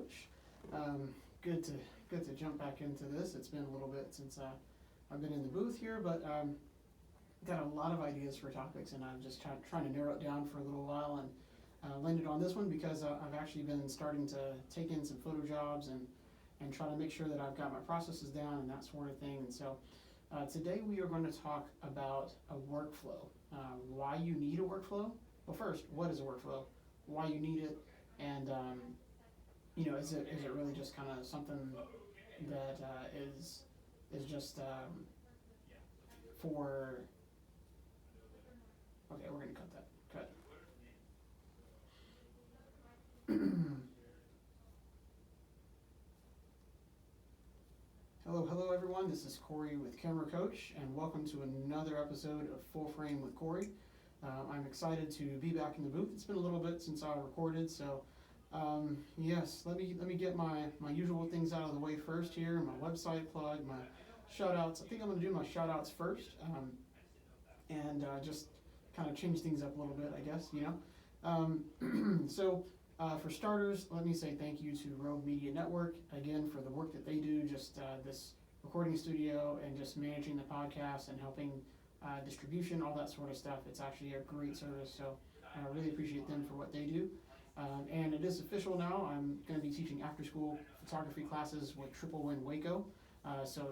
Coach. Good to jump back into this. It's been a little bit since I've been in the booth here, but got a lot of ideas for topics, and I'm just trying to narrow it down for a little while, and landed on this one because I've actually been starting to take in some photo jobs and try to make sure that I've got my processes down and that sort of thing. And so today we are going to talk about a workflow. Why you need a workflow? Well, first, what is a workflow? Why you need it? And is it really just kind of something that is just for? Okay, we're gonna cut that. Cut. Hello everyone. This is Corey with Camera Coach, and welcome to another episode of Full Frame with Corey. I'm excited to be back in the booth. It's been a little bit since I recorded, so yes, let me get my usual things out of the way first here. My website plug, my shout outs. I think I'm going to do my shout outs first, and just kind of change things up a little bit, I guess, So for starters, let me say thank you to Rogue Media Network, again, for the work that they do, just this recording studio and just managing the podcast and helping distribution, all that sort of stuff. It's actually a great service, so I really appreciate them for what they do. And it is official now. I'm going to be teaching after-school photography classes with Triple Win Waco. So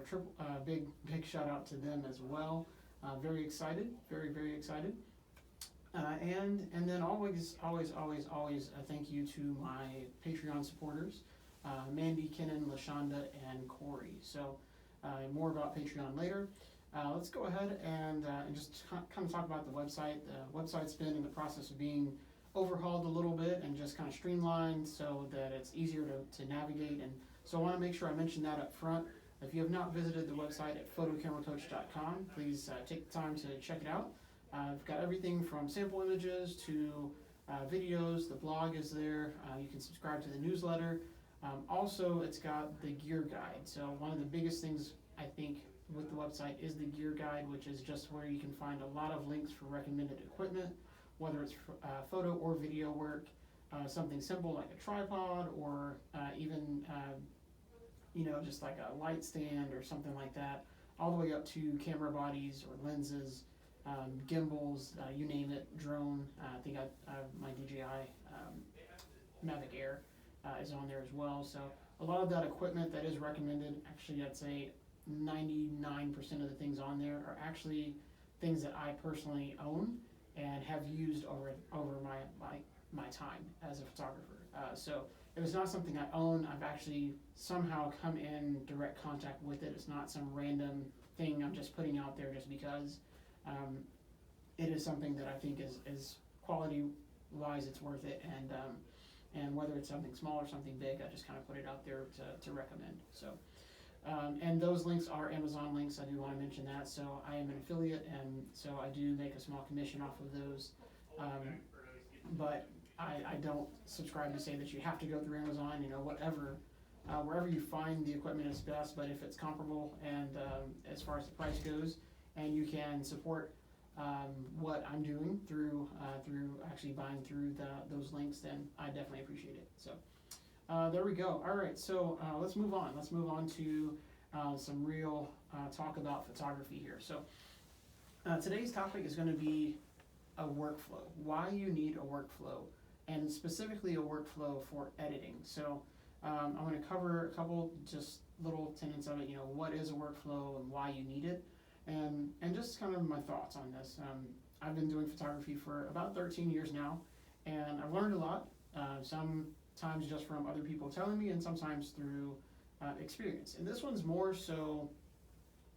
big shout out to them as well. Very excited, very excited. And then always a thank you to my Patreon supporters, Mandy, Kenan, LaShonda, and Corey. So more about Patreon later. Let's go ahead and just kind of talk about the website. The website's been in the process of being overhauled a little bit and just kind of streamlined so that it's easier to navigate. And so I want to make sure I mention that up front. If you have not visited the website at photocameracoach.com, please take the time to check it out. I've got everything from sample images to videos. The blog is there. You can subscribe to the newsletter. Also, it's got the gear guide. So one of the biggest things I think with the website is the gear guide, which is just where you can find a lot of links for recommended equipment, whether it's photo or video work, something simple like a tripod, or even just like a light stand or something like that, all the way up to camera bodies or lenses, gimbals, you name it, drone. I think my DJI Mavic Air is on there as well. So a lot of that equipment that is recommended, actually I'd say 99% of the things on there are actually things that I personally own and have used over my time as a photographer. So if it's not something I own, I've actually somehow come in direct contact with it. It's not some random thing I'm just putting out there just because. It is something that I think is quality-wise, it's worth it, and whether it's something small or something big, I just kind of put it out there to recommend. So, and those links are Amazon links. I do want to mention that. So I am an affiliate, and so I do make a small commission off of those. But I don't subscribe to say that you have to go through Amazon. Whatever, wherever you find the equipment is best. But if it's comparable and as far as the price goes, and you can support what I'm doing through actually buying through those links, then I definitely appreciate it. So there we go. All right, so let's move on. Let's move on to some real talk about photography here. So today's topic is going to be a workflow. Why you need a workflow, and specifically a workflow for editing. So I'm going to cover a couple just little tenets of it. What is a workflow and why you need it. And just kind of my thoughts on this. I've been doing photography for about 13 years now, and I've learned a lot, sometimes just from other people telling me, and sometimes through experience. And this one's more so,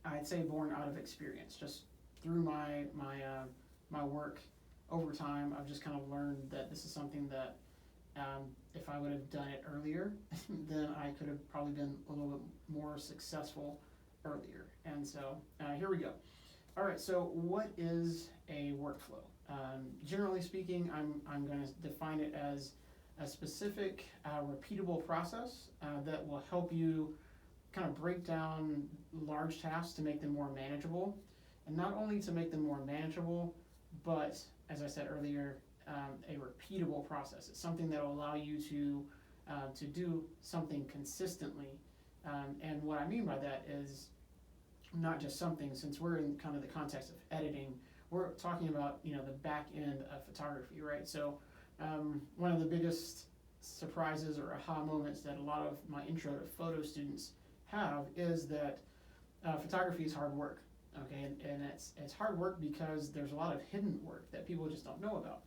I'd say, born out of experience. Just through my work over time, I've just kind of learned that this is something that if I would have done it earlier, then I could have probably been a little bit more successful earlier. And so here we go. All right, so what is a workflow? Generally speaking, I'm going to define it as a specific repeatable process that will help you kind of break down large tasks to make them more manageable. And not only to make them more manageable, but as I said earlier, a repeatable process. It's something that will allow you to to do something consistently. And what I mean by that is not just something, since we're in kind of the context of editing, we're talking about, the back end of photography, right? So one of the biggest surprises or aha moments that a lot of my intro to photo students have is that photography is hard work, okay? And it's hard work because there's a lot of hidden work that people just don't know about.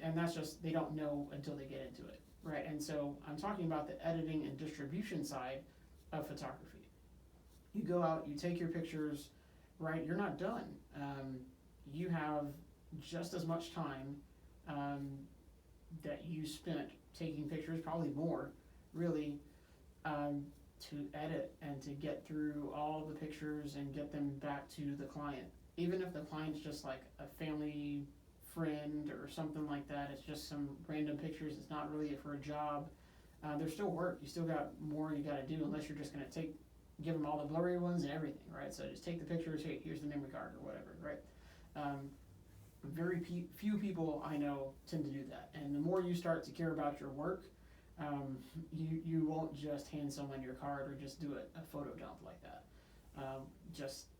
And that's just, they don't know until they get into it, right? And so I'm talking about the editing and distribution side of photography. You go out, you take your pictures, right? You're not done. You have just as much time that you spent taking pictures, probably more, really, to edit and to get through all the pictures and get them back to the client. Even if the client's just like a family friend or something like that, it's just some random pictures, it's not really for a job, there's still work. You still got more you got to do, unless you're just going to give them all the blurry ones and everything, right? So just take the pictures, hey, here's the memory card or whatever, right? Very few people I know tend to do that. And the more you start to care about your work, you won't just hand someone your card or just do a photo dump like that.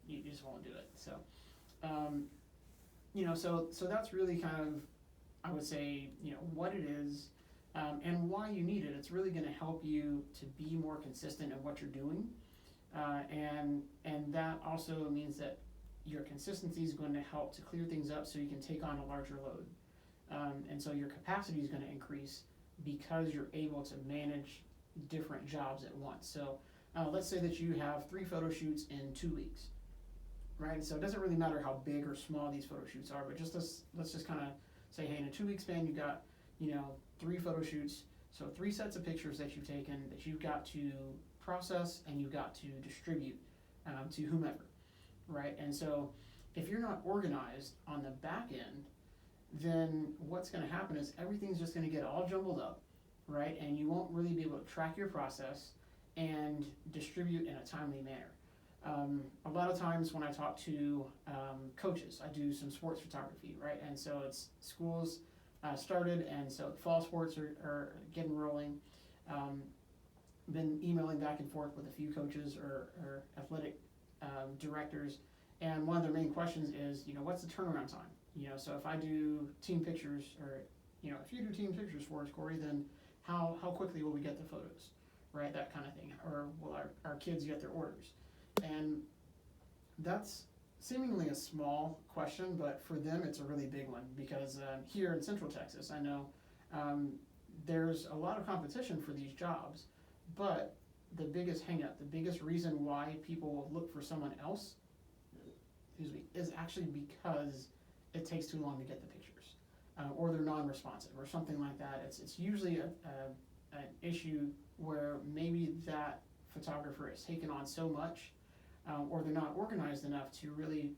You just won't do it. So, so that's really kind of, I would say, what it is, and why you need it. It's really going to help you to be more consistent in what you're doing, and that also means that your consistency is going to help to clear things up so you can take on a larger load, and so your capacity is going to increase because you're able to manage different jobs at once. So let's say that you have 3 photo shoots in 2 weeks, right? So it doesn't really matter how big or small these photo shoots are, but let's just kind of say, hey, in a 2 week span, you got 3 photo shoots, so 3 sets of pictures that you've taken that you've got to process and you've got to distribute to whomever, right? And so if you're not organized on the back end, then what's going to happen is everything's just going to get all jumbled up, right? And you won't really be able to track your process and distribute in a timely manner. A lot of times when I talk to coaches, I do some sports photography, right? And so it's schools started, and so fall sports are getting rolling. Been emailing back and forth with a few coaches or athletic directors, and one of their main questions is, what's the turnaround time? So if I do team pictures, or if you do team pictures for us, Corey, then how quickly will we get the photos, right? That kind of thing, or will our kids get their orders? And that's seemingly a small question, but for them it's a really big one, because here in Central Texas, I know there's a lot of competition for these jobs, but the biggest hang-up, the biggest reason why people will look for someone else, is actually because it takes too long to get the pictures, or they're non-responsive or something like that. It's usually an issue where maybe that photographer has taken on so much, or they're not organized enough to really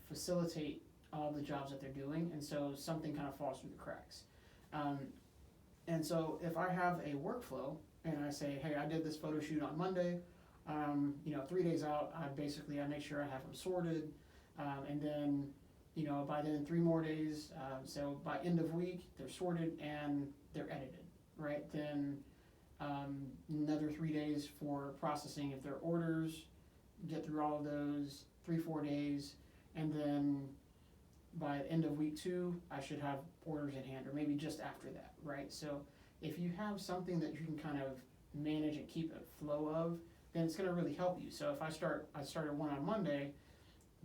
facilitate all the jobs that they're doing, and so something kind of falls through the cracks. And so if I have a workflow and I say, hey, I did this photo shoot on Monday, 3 days out, I make sure I have them sorted, and then by then 3 more days, so by end of week they're sorted and they're edited, right? Then another 3 days for processing if they're orders, get through all of those, 3-4 days, and then by the end of week 2 I should have orders in hand, or maybe just after that, right? So if you have something that you can kind of manage and keep a flow of, then it's going to really help you. So if I started one on Monday,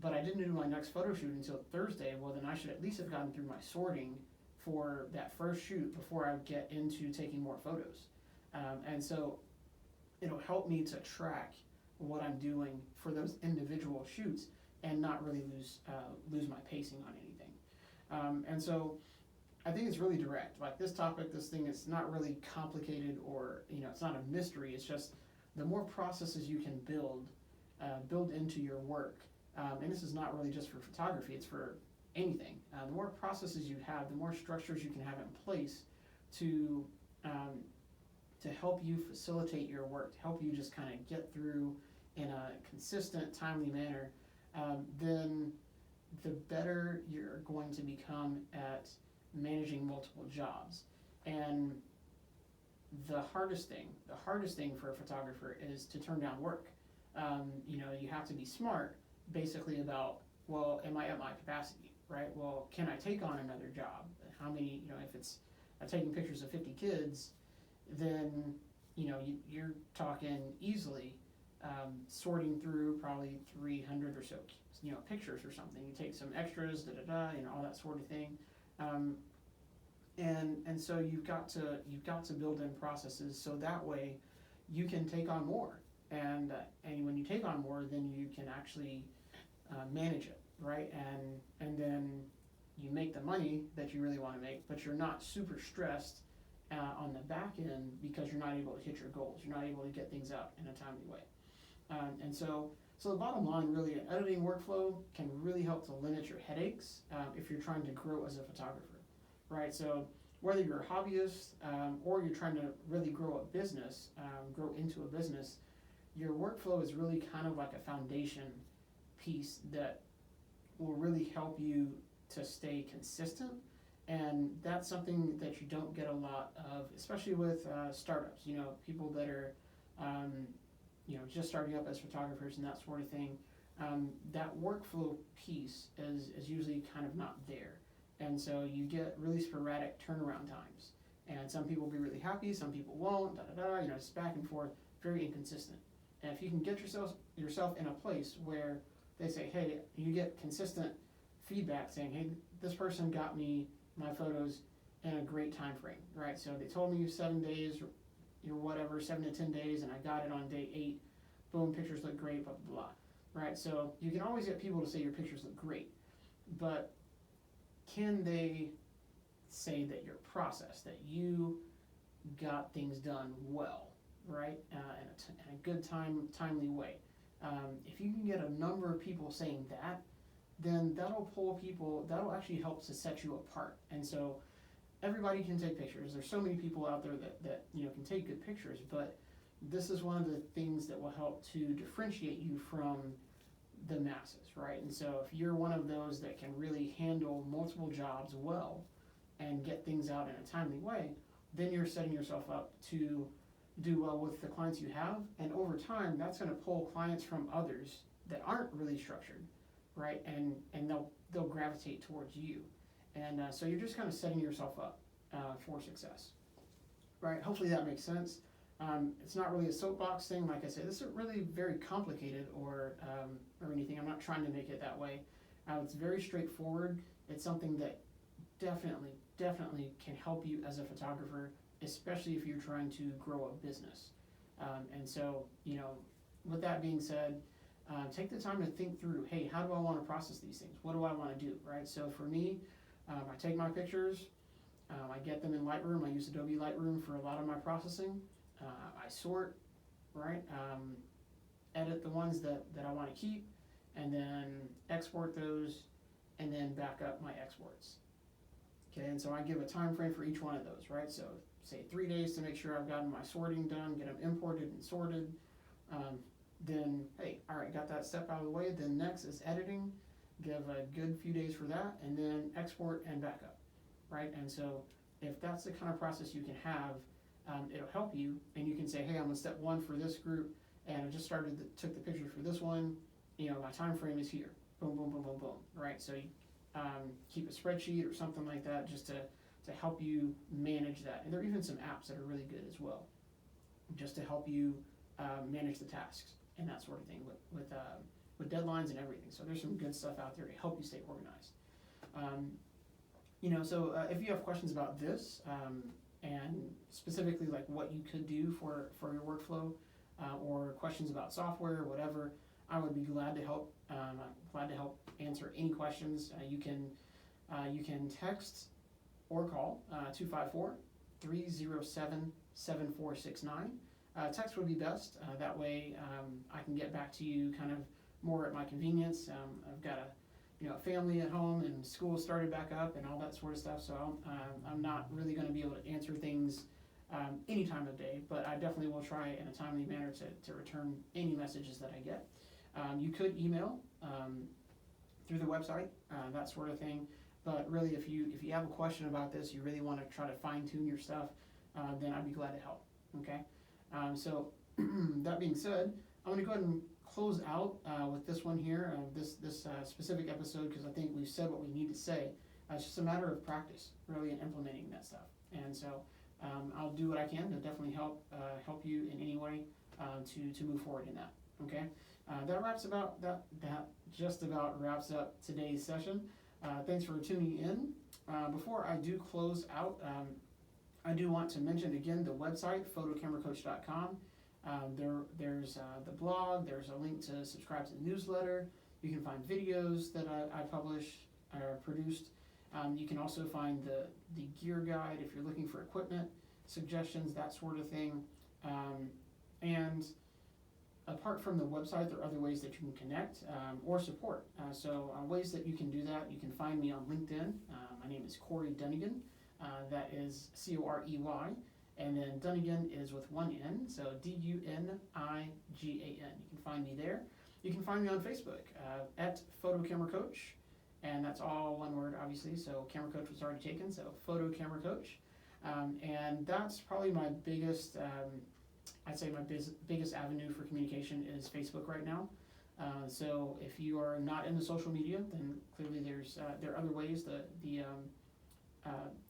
but I didn't do my next photo shoot until Thursday, well then I should at least have gotten through my sorting for that first shoot before I get into taking more photos. And so it'll help me to track what I'm doing for those individual shoots and not really lose my pacing on anything. And so I think it's really direct. Like this topic, this thing, it's not really complicated, or it's not a mystery. It's just the more processes you can build into your work, and this is not really just for photography, it's for anything. The more processes you have, the more structures you can have in place to help you facilitate your work, to help you just kind of get through in a consistent, timely manner, then the better you're going to become at managing multiple jobs. And the hardest thing for a photographer is to turn down work. You have to be smart, basically, about, well, am I at my capacity, right? Well, can I take on another job? How many, if it's taking pictures of 50 kids, then, you're talking easily sorting through probably 300 or so, pictures or something. You take some extras, all that sort of thing. And so you've got to build in processes so that way you can take on more, and when you take on more, then you can actually manage it, right? And then you make the money that you really want to make, but you're not super stressed on the back end because you're not able to hit your goals. You're not able to get things out in a timely way. And so the bottom line, really, an editing workflow can really help to limit your headaches if you're trying to grow as a photographer, right? So whether you're a hobbyist or you're trying to really grow a business, grow into a business, your workflow is really kind of like a foundation piece that will really help you to stay consistent. And that's something that you don't get a lot of, especially with startups, people that are just starting up as photographers and that sort of thing. That workflow piece is usually kind of not there. And so you get really sporadic turnaround times. And some people will be really happy, some people won't, it's back and forth, very inconsistent. And if you can get yourself in a place where they say, hey, you get consistent feedback saying, hey, this person got me my photos in a great time frame, right? So they told me 7 days, 7 to 10 days, and I got it on day 8. Boom, pictures look great, blah, blah, blah, right? So you can always get people to say your pictures look great, but can they say that your process, that you got things done well, right, in a good timely way? If you can get a number of people saying that, then that'll pull people, that'll actually help to set you apart. And so everybody can take pictures. There's so many people out there that can take good pictures, but this is one of the things that will help to differentiate you from the masses, right? And so if you're one of those that can really handle multiple jobs well and get things out in a timely way, then you're setting yourself up to do well with the clients you have, and over time that's going to pull clients from others that aren't really structured, right? And they'll gravitate towards you, and so you're just kind of setting yourself up for success, right? Hopefully that makes sense. It's not really a soapbox thing, like I said. This isn't really very complicated or anything. I'm not trying to make it that way. It's very straightforward. It's something that definitely can help you as a photographer, especially if you're trying to grow a business. And so, with that being said, take the time to think through, hey, how do I want to process these things? What do I want to do, right? So for me, I take my pictures, I get them in Lightroom. I use Adobe Lightroom for a lot of my processing. I sort, right? Edit the ones that I want to keep, and then export those, and then back up my exports. Okay, and so I give a time frame for each one of those, right? So say 3 days to make sure I've gotten my sorting done, get them imported and sorted. Then, hey, all right, got that step out of the way. Then next is editing. Give a good few days for that, and then export and back up, right? And so if that's the kind of process you can have, it'll help you, and you can say, hey, I'm on step 1 for this group, and I just took the picture for this one. My time frame is here. Boom, boom, boom, boom, boom, right? So you keep a spreadsheet or something like that just to help you manage that. And there are even some apps that are really good as well, just to help you manage the tasks and that sort of thing with deadlines and everything. So there's some good stuff out there to help you stay organized. So if you have questions about this, and specifically like what you could do for your workflow, or questions about software or whatever, I would be glad to help. I'm glad to help answer any questions. You can text or call 254-307-7469. Text would be best. That way I can get back to you kind of more at my convenience. I've got a family at home, and school started back up and all that sort of stuff, so I'm not really going to be able to answer things any time of day, but I definitely will try in a timely manner to return any messages that I get. You could email through the website, that sort of thing, but really if you have a question about this, you really want to try to fine-tune your stuff, then I'd be glad to help. Okay, so that being said, I'm going to go ahead and close out with this one here, this specific episode, because I think we've said what we need to say. It's just a matter of practice, really, in implementing that stuff. And so I'll do what I can to definitely help you in any way to move forward in that. Okay, that just about wraps up today's session. Thanks for tuning in. Before I do close out, I do want to mention again the website, photocameracoach.com. There's the blog, there's a link to subscribe to the newsletter. You can find videos that I publish or produced. You can also find the gear guide if you're looking for equipment, suggestions, that sort of thing. And apart from the website, there are other ways that you can connect or support. Ways that you can do that, you can find me on LinkedIn. My name is Corey Dunnigan. That is Corey. And then Dunnigan is with one N, so Dunigan. You can find me there. You can find me on Facebook at Photo Camera Coach, and that's all one word, obviously. So Camera Coach was already taken, so Photo Camera Coach. And that's probably my biggest, I'd say my biggest avenue for communication is Facebook right now. So if you are not into social media, then clearly there are other ways.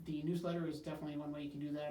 The newsletter is definitely one way you can do that.